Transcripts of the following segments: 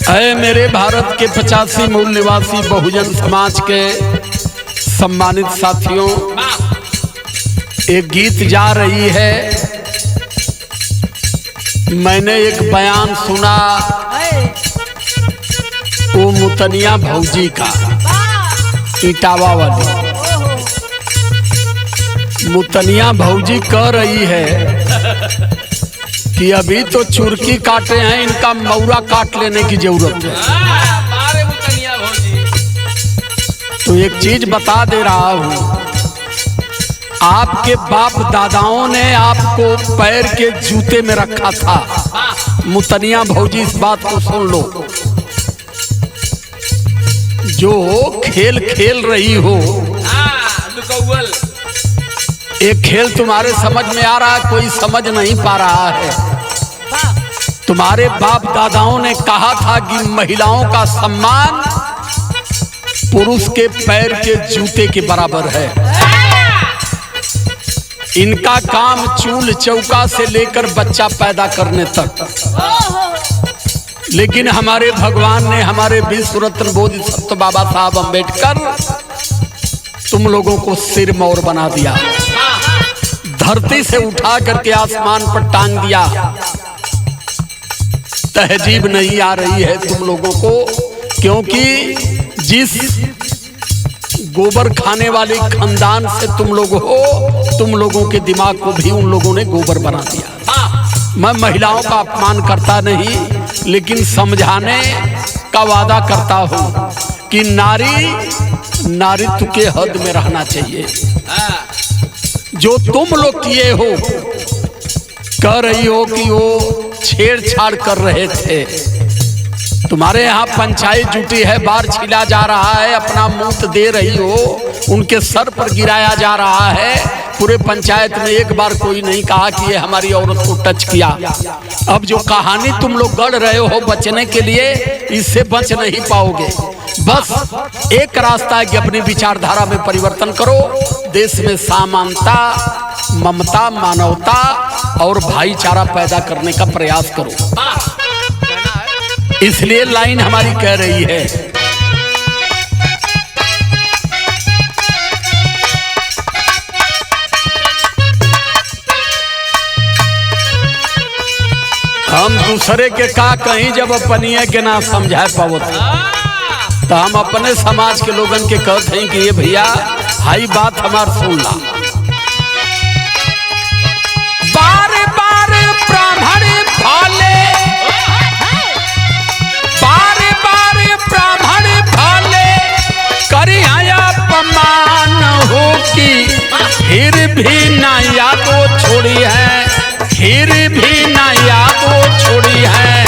है मेरे भारत के 85 मूल निवासी बहुजन समाज के सम्मानित साथियों, एक गीत जा रही है। मैंने एक बयान सुना वो मुतनिया भौजी का, इटावा वाली मुतनिया भौजी कह रही है कि अभी तो चुरकी काटे हैं, इनका मौरा काट लेने की जरूरत है। तो एक चीज बता दे रहा हूं, आपके बाप दादाओं ने आपको पैर के जूते में रखा था। मुतनिया भौजी इस बात को सुन लो, जो खेल खेल रही हो, एक खेल तुम्हारे समझ में आ रहा है, कोई समझ नहीं पा रहा है। तुम्हारे बाप दादाओं ने कहा था कि महिलाओं का सम्मान पुरुष के पैर के जूते के बराबर है। इनका काम चूल्ह चौका से लेकर बच्चा पैदा करने तक। लेकिन हमारे भगवान ने, हमारे विश्व रत्न बोधिसत्व बाबा साहब अम्बेडकर, तुम लोगों को सिर मोर बना दिया, धरती से उठा करके आसमान पर टांग दिया। तहजीब नहीं आ रही है तुम लोगों को, क्योंकि जिस गोबर खाने वाले खानदान से तुम लोग हो, तुम लोगों के दिमाग को भी उन लोगों ने गोबर बना दिया। मैं महिलाओं का अपमान करता नहीं, लेकिन समझाने का वादा करता हूं कि नारीत्व के हद में रहना चाहिए। जो तुम लोग किए हो, कह रही हो कि वो छेड़छाड़ कर रहे थे, तुम्हारे यहाँ पंचायत जुटी है, बार छिला जा रहा है, अपना मूत दे रही हो, उनके सर पर गिराया जा रहा है। पूरे पंचायत में एक बार कोई नहीं कहा कि ये हमारी औरत को टच किया। अब जो कहानी तुम लोग गढ़ रहे हो बचने के लिए, इससे बच नहीं पाओगे। बस एक रास्ता है कि अपनी विचारधारा में परिवर्तन करो, देश में समानता, ममता, मानवता और भाईचारा पैदा करने का प्रयास करो। इसलिए लाइन हमारी कह रही है, हम दूसरे के का कहीं जब अपनिए के ना समझा पावत, तो हम अपने समाज के लोगन के कहते हैं कि ये भैया हाई बात हमार सुन ला। बार बार ब्राह्मण भाले, बार बार ब्राह्मण भाले करी अपमान हो की, फिर भी ना यादो छोड़ी है, फिर भी ना यादो छोड़ी है।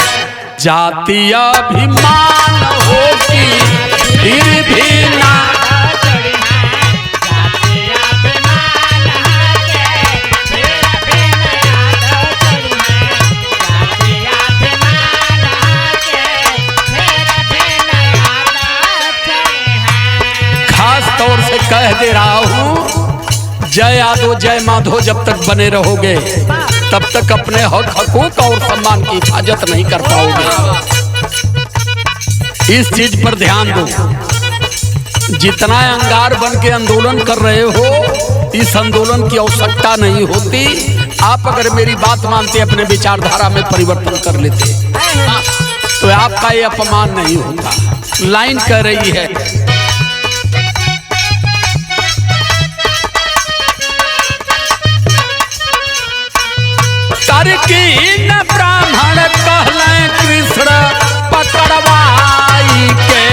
जातीय अभिमान हो की, फिर भी ना तौर से कह दे रहा हूं, जय यादव जय माधव जब तक बने रहोगे, तब तक अपने हक हकूक और सम्मान की हिफाजत नहीं कर पाओगे। इस चीज पर ध्यान दो। जितना अंगार बन के आंदोलन कर रहे हो, इस आंदोलन की आवश्यकता नहीं होती। आप अगर मेरी बात मानते, अपने विचारधारा में परिवर्तन कर लेते, तो आपका ये अपमान नहीं होता। लाइन कह रही है, की न ब्राह्मण कहलें कृष्ण पकड़वाई के,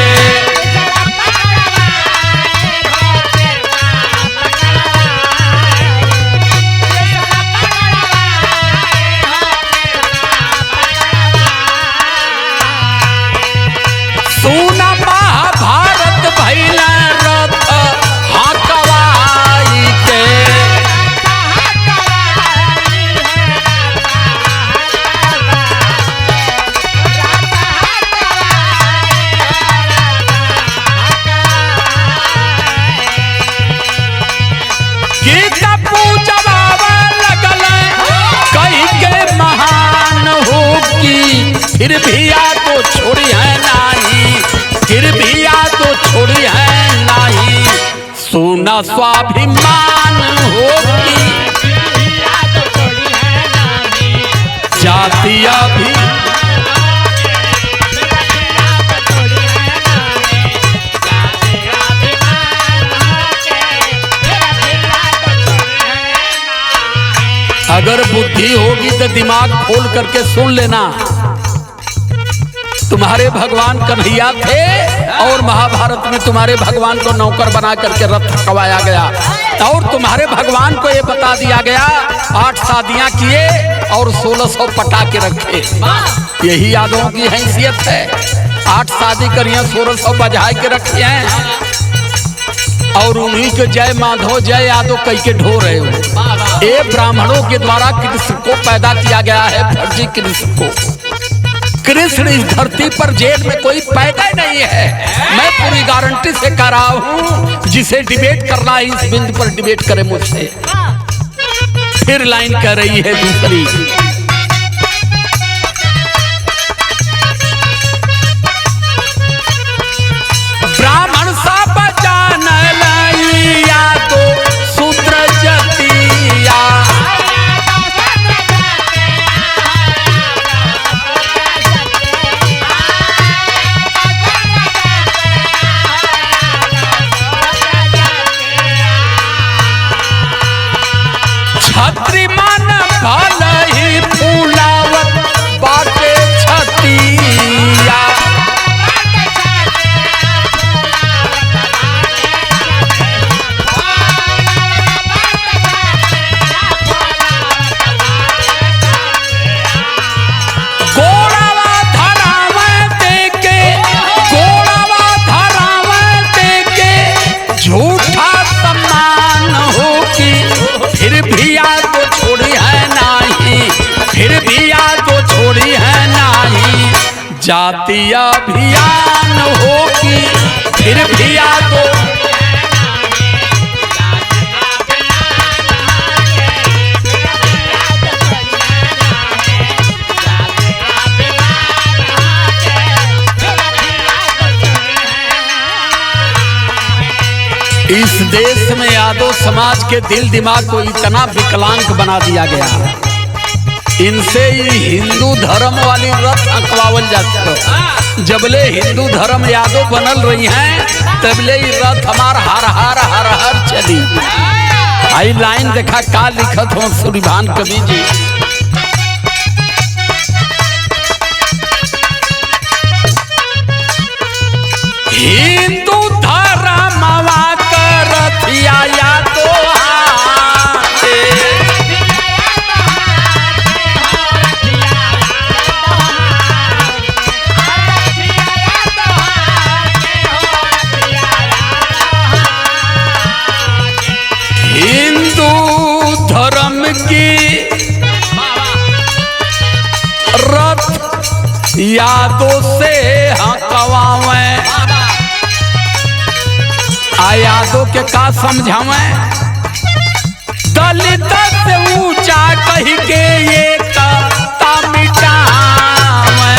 सुन महाभारत भइल रथ हकवाई के। फिर भी या तो छोड़ी है ना स्वाभिमान हो की जातिया भी अगर बुद्धि होगी तो दिमाग खोल करके सुन लेना। तुम्हारे भगवान कन्हैया थे और महाभारत में तुम्हारे भगवान को नौकर बना करके रथ खवाया गया और तुम्हारे भगवान को ये बता दिया गया 8 शादियां किए और 1600 पटा के रखे। यही यादवों की हैसियत है। 8 शादी करिए 1600 बजा के रखे हैं और उन्हीं के जय माधव जय यादव कई के ढो रहे हो। ये ब्राह्मणों के द्वारा कृष्ण को पैदा किया गया है, फर्जी कृष्ण को। कृष्ण इस धरती पर जेल में कोई पैदा ही नहीं है। मैं पूरी गारंटी से कह रहा हूं, जिसे डिबेट करना है इस बिंदु पर डिबेट करे मुझसे। फिर लाइन कह रही है दूसरी, ब्राह्मण सा बचान लइया तो शूद्र जतिया। छत्रिमान भल ही फूलावत बाटे छतिया। झूठा सम्मान हो कि फिर भी याद तो छोड़ी है नहीं, फिर भी याद तो छोड़ी है नहीं। जातीय अभियान हो कि फिर भी याद तो इस देश में यादव समाज के दिल दिमाग को इतना विकलांग बना दिया गया। इनसे हिंदू धर्म वाली रथ अखवावल जाती। जबले हिंदू धर्म यादव बनल रही हैं तबले रथ हमार हर हर हर हर चली। आई लाइन देखा का लिखत हो सूर्यभान कवि जी, हिंदू धर्मवा करथिया या तो हिंदू धर्म की रथ यादों से हकवावे। यादों के का समझावे, दलित से ऊंचा कही के ये ता मिटावे।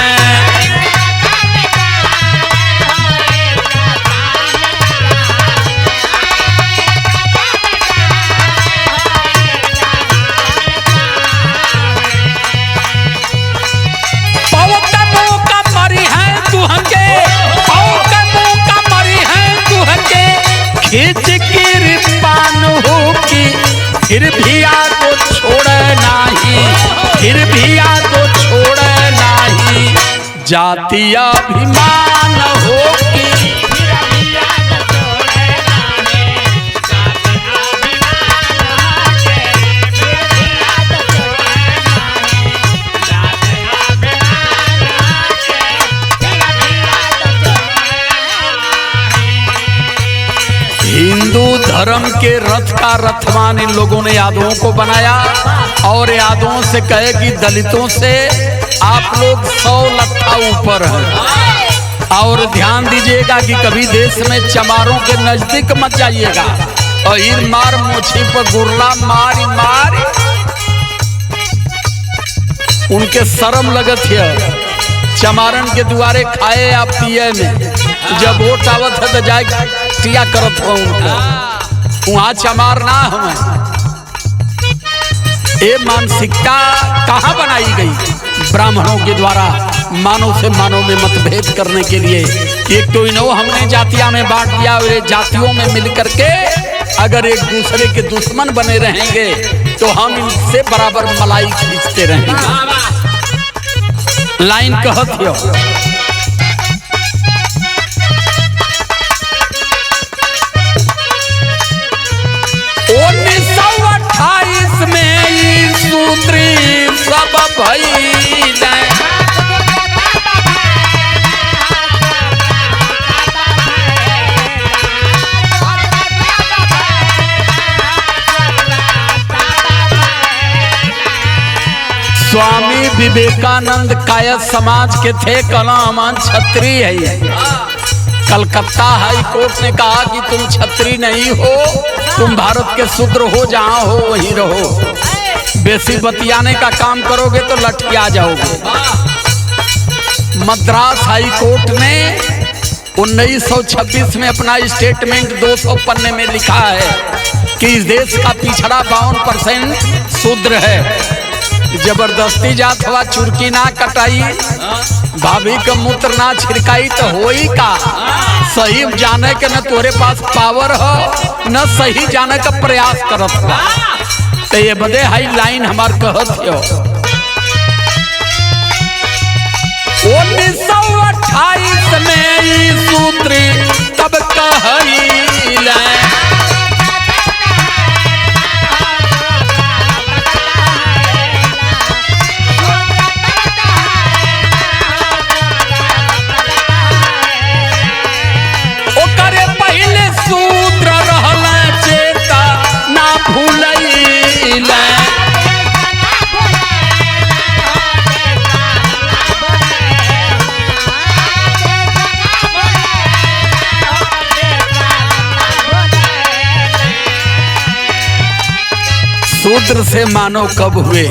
पौतनों का मरी है तू हंगे, पौतनों का मरी है तू हंगे। खींच कृपान हो कि फिर भी याद तो छोड़ नहीं, फिर भी याद तो छोड़ नहीं। जातीय अभिमान हो कि हिंदू धर्म के रथ का रथवान इन लोगों ने यादवों को बनाया और यादवों से कहे कि दलितों से आप लोग 100 लट्ठा ऊपर हैं। और ध्यान दीजिएगा कि कभी देश में चमारों के नजदीक मत जाइएगा और इन मार मोछी पर गुरला मारी मारी उनके शर्म लगत है। चमारन के दुआरे खाए या पिए में जब वोट आवत है तो जाए टिया करत हो उनका। छुआ चमार ना हमें। ये मानसिकता कहाँ बनाई गई? ब्राह्मणों के द्वारा मानव से मानव में मतभेद करने के लिए। एक तो इन्हों हमने जातियां में बांट दिया और ये जातियों में मिल करके अगर एक दूसरे के दुश्मन बने रहेंगे तो हम इनसे बराबर मलाई खींचते रहेंगे। लाइन कहत हो 1928 में ई सूत्री सब भइल। स्वामी विवेकानंद कायस्थ समाज के थे, कलामान छत्री है। कलकत्ता हाई कोर्ट ने कहा कि तुम छत्री नहीं हो, तुम भारत के शूद्र हो, जहां हो वहीं रहो। बेसी बतियाने का काम करोगे तो लटकिया जाओगे। मद्रास हाई कोर्ट ने 1926 में अपना स्टेटमेंट 200 पन्ने में लिखा है कि इस देश का पिछड़ा 52% शूद्र है। जबरदस्ती जात हवा चुरकी ना कटाई, भाभी का मूत्र ना छिड़काई तो होई का? सही जाने के न तोरे पास पावर हो न सही जाने का प्रयास करत हो। तो ये बदे हाई लाइन हमार कहत हो 1928 में ई सूत्री तब कहइल। सूत्र रहल चेता ना भूलैल। शूद्र से मानव कब हुए,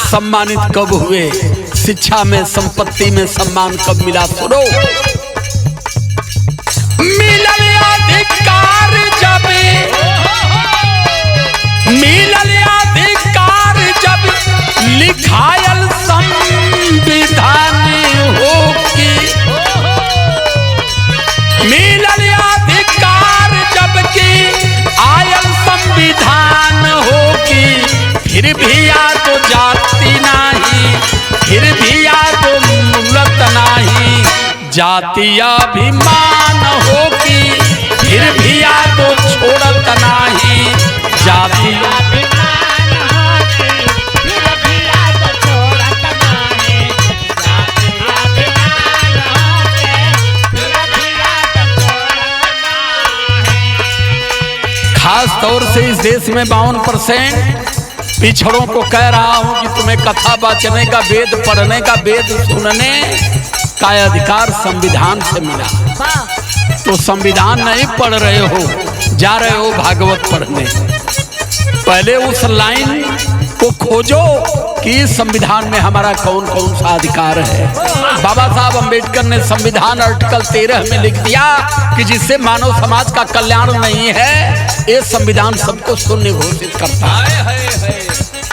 सम्मानित कब हुए, शिक्षा में संपत्ति में सम्मान कब मिला? सुनो, मिलल अधिकार जब, मिलल अधिकार जब लिखायल संविधान हो की, मिलल अधिकार जब की आयल संविधान हो की, फिर भी याद जाति नहीं, फिर भी याद मूलत नहीं, जातीयाभिमान हो की, फिर भी याद छोड़त नहीं, जातीयाभिमान हो की, फिर भी याद छोड़त नहीं, जातीयाभिमान हो की, फिर भी याद छोड़त नहीं। खास तौर से इस देश में 52% पिछड़ों को कह रहा हूं कि तुम्हें कथा वाचने का, वेद पढ़ने का, वेद सुनने का अधिकार संविधान से मिला। तो संविधान नहीं पढ़ रहे हो, जा रहे हो भागवत पढ़ने। पहले उस लाइन को खोजो कि संविधान में हमारा कौन कौन सा अधिकार है। बाबा साहब अंबेडकर ने संविधान आर्टिकल 13 में लिख दिया कि जिससे मानव समाज का कल्याण नहीं है, ये संविधान सबको शून्य घोषित करता है।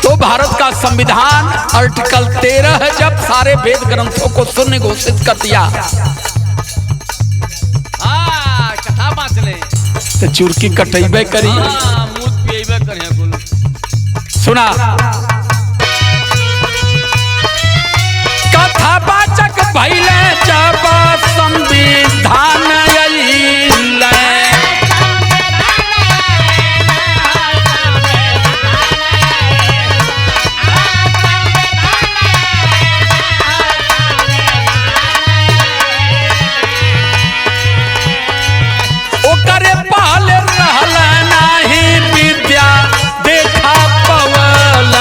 तो भारत का संविधान आर्टिकल 13 जब सारे वेद ग्रंथों को शून्य घोषित कर दिया, कथा बाँचले तो चुरकी कटेबे करी, मूत पिएबे करी। सुना, कथा वाचक भइले जब संविधान अइले, ओकरे पाल रहल नाही विद्या देखा पवल,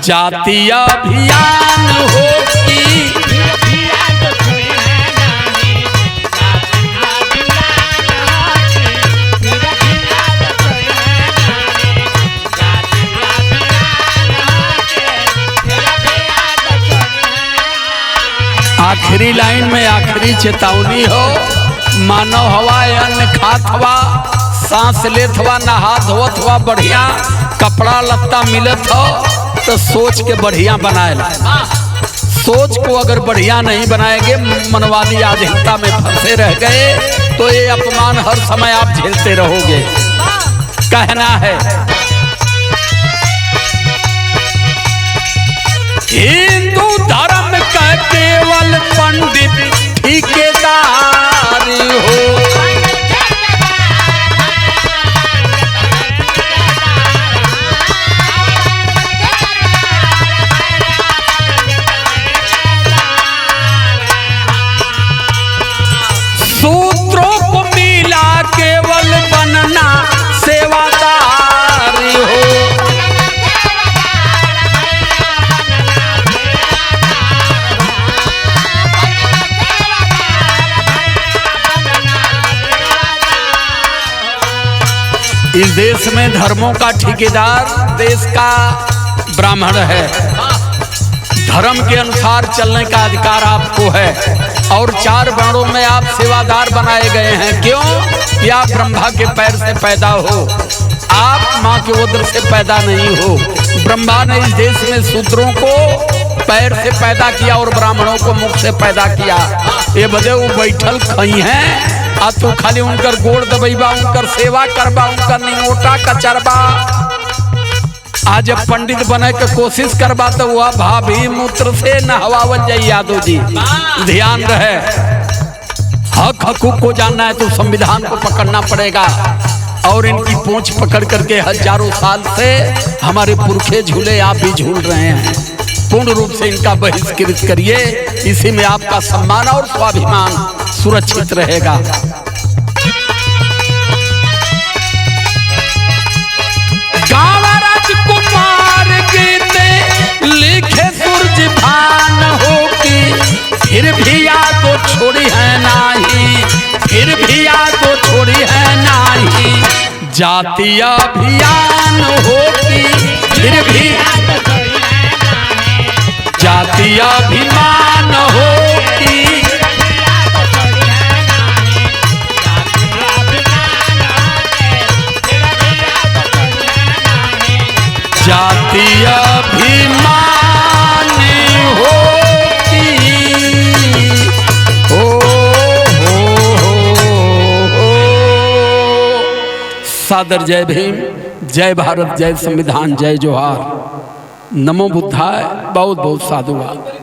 जातीय अभियान हो कि आखिरी लाइन में आखिरी चेतावनी हो, मानव हवा अन्न खात हवा, सांस लेत हवा, नहा धोत हवा, बढ़िया कपड़ा लत्ता मिलत हो तो सोच के बढ़िया बनाए ला। सोच को अगर बढ़िया नहीं बनाएंगे, मनवादी आधीनता में फंसे रह गए तो ये अपमान हर समय आप झेलते रहोगे। कहना है हिंदू धर्म का केवल पंडित ठेकेदार हो, सूत्रों को मिला केवल बनना सेवादार हो। इस देश में धर्मों का ठेकेदार देश का ब्राह्मण है। धर्म के अनुसार चलने का अधिकार आपको है और 4 वर्णों में आप सेवादार बनाए गए हैं। क्यों? कि आप ब्रह्मा के पैर से पैदा हो, आप माँ के उदर से पैदा नहीं हो। ब्रह्मा ने इस देश में शूद्रों को पैर से पैदा किया और ब्राह्मणों को मुख से पैदा किया। ये बदे वो बैठल खई हैं आ तू खाली उनकर गोड़ दबैबा, उनकर सेवा करबा, उनकर निंगोटा कचरबा। आज जब पंडित बने के कोशिश करबा तो वह भाभी मूत्र से नहवावल जाए। यादव जी ध्यान रहे, हक हकूक को जानना है तो संविधान को पकड़ना पड़ेगा और इनकी पूंछ पकड़ करके हजारों साल से हमारे पुरखे झूले, आप भी झूल रहे हैं। पूर्ण रूप से इनका बहिष्कृत करिए, इसी में आपका सम्मान और स्वाभिमान सुरक्षित रहेगा। गाँव राजकुमार गीते लिखे सूरज भान हो कि फिर भी याद तो छोड़ी है नाही, फिर भी याद तो छोड़ी है नाही। जातीय अभियान हो कि फिर भी जातीय अभिमान हो कि जातीय अभिमान हो कि सादर जय भीम, जय भारत, जय संविधान, जय जोहार। नमो बुद्धाय। बहुत बहुत साधुवाद।